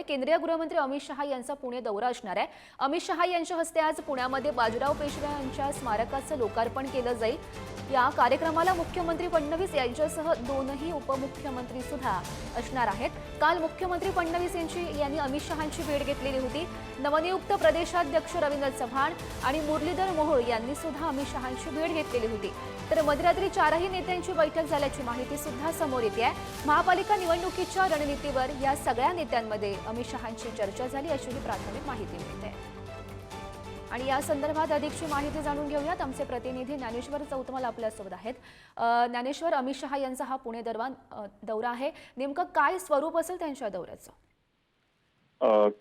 केंद्रीय गृहमंत्री अमित शहा यांचा पुणे दौरा असणार आहे। अमित शहा यांच्या हस्ते आज पुण्यामध्ये बाजीराव पेशवे यांच्या स्मारकाचं लोकार्पण केलं जाईल। या कार्यक्रमाला मुख्यमंत्री फडणवीस यांच्यासह दोनही उपमुख्यमंत्री सुद्धा असणार आहेत। काल मुख्यमंत्री फडणवीस यांनी अमित शहांची भेट घेतलेली होती। नवनियुक्त प्रदेशाध्यक्ष रवींद्र चव्हाण आणि मुरलीधर मोहोळ यांनी सुद्धा अमित शहांची भेट घेतलेली होती। तर मध्यरात्री चारही नेत्यांची बैठक झाल्याची माहिती सुद्धा समोर येते आहे। महापालिका निवडणुकीच्या रणनीतीवर या सगळ्या नेत्यांमध्ये अमित शहांची चर्चा झाली अशीही प्राथमिक माहिती मिळते। आणि या संदर्भात अधिकची माहिती जाणून घेऊयात। आमचे प्रतिनिधी ज्ञानेश्वर चौतमल आपल्यासोबत आहेत। ज्ञानेश्वर, अमित शहा यांचा हा पुणे दौरा आहे, नेमकं काय स्वरूप असेल त्यांच्या दौऱ्याचं?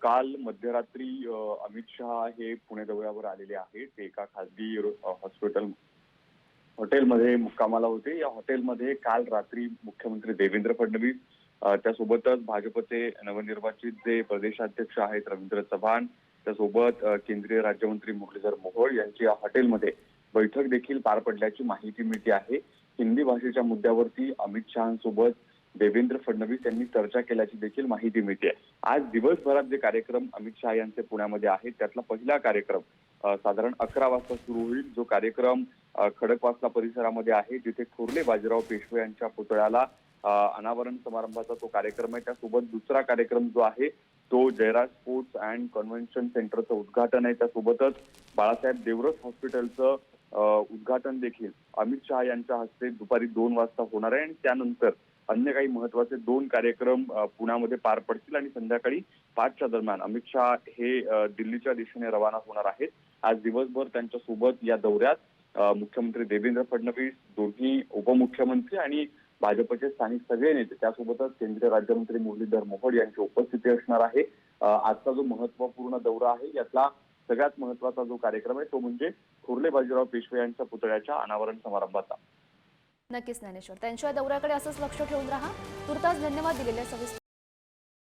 काल मध्यरात्री अमित शहा हे पुणे दौऱ्यावर आलेले आहेत। ते एका खासगी हॉटेलमध्ये मुक्कामाला होते। या हॉटेलमध्ये काल रात्री मुख्यमंत्री देवेंद्र फडणवीस, त्यासोबतच भाजपचे नवनिर्वाचित जे प्रदेशाध्यक्ष आहेत रवींद्र चव्हाण, त्यासोबत केंद्रीय राज्यमंत्री मुरलीधर मोहोळ यांची या हॉटेलमध्ये बैठक देखील पार पडल्याची माहिती मिळते आहे। हिंदी भाषेच्या मुद्द्यावरती अमित शहांसोबत देवेंद्र फडणवीस यांनी चर्चा केल्याची देखील माहिती मिळते। आज दिवसभरात जे कार्यक्रम अमित शहा यांचे पुण्यामध्ये आहेत त्यातला पहिला कार्यक्रम साधारण 11 वाजता सुरू होईल। जो कार्यक्रम खडकवासला परिसरामध्ये आहे, जिथे थोरले बाजीराव पेशवे यांच्या पुतळ्याला अनावरण समारंभाचा तो कार्यक्रम आहे। त्यासोबत दुसरा कार्यक्रम जो आहे तो जयराज स्पोर्ट्स अँड कन्व्हेन्शन सेंटरचं उद्घाटन आहे। त्यासोबतच बाळासाहेब देवरस हॉस्पिटलचं उद्घाटन देखील अमित शहा यांच्या हस्ते दुपारी 2 वाजता होणार आहे। आणि त्यानंतर अन्य काही महत्वाचे 2 कार्यक्रम पुण्यामध्ये पार पडतील आणि संध्याकाळी 5च्या दरम्यान अमित शहा हे दिल्लीच्या दिशेने रवाना होणार आहेत। आज दिवसभर त्यांच्यासोबत या दौऱ्यात मुख्यमंत्री देवेंद्र फडणवीस, दोन्ही उपमुख्यमंत्री आणि भाजपचे स्थानिक सगळे नेते, त्यासोबतच केंद्रीय राज्यमंत्री मुरलीधर मोहोळ यांची उपस्थिती असणार आहे। आजचा जो महत्वपूर्ण दौरा आहे यातला सगळ्यात महत्वाचा जो कार्यक्रम आहे तो म्हणजे थोरले बाजीराव पेशवे यांच्या पुतळ्याच्या अनावरण समारंभाचा। नक्कीच ज्ञानेश्वर, त्यांच्या दौऱ्याकडे असंच लक्ष ठेवून राहा। तुर्तास धन्यवाद दिलेल्या सविस्तर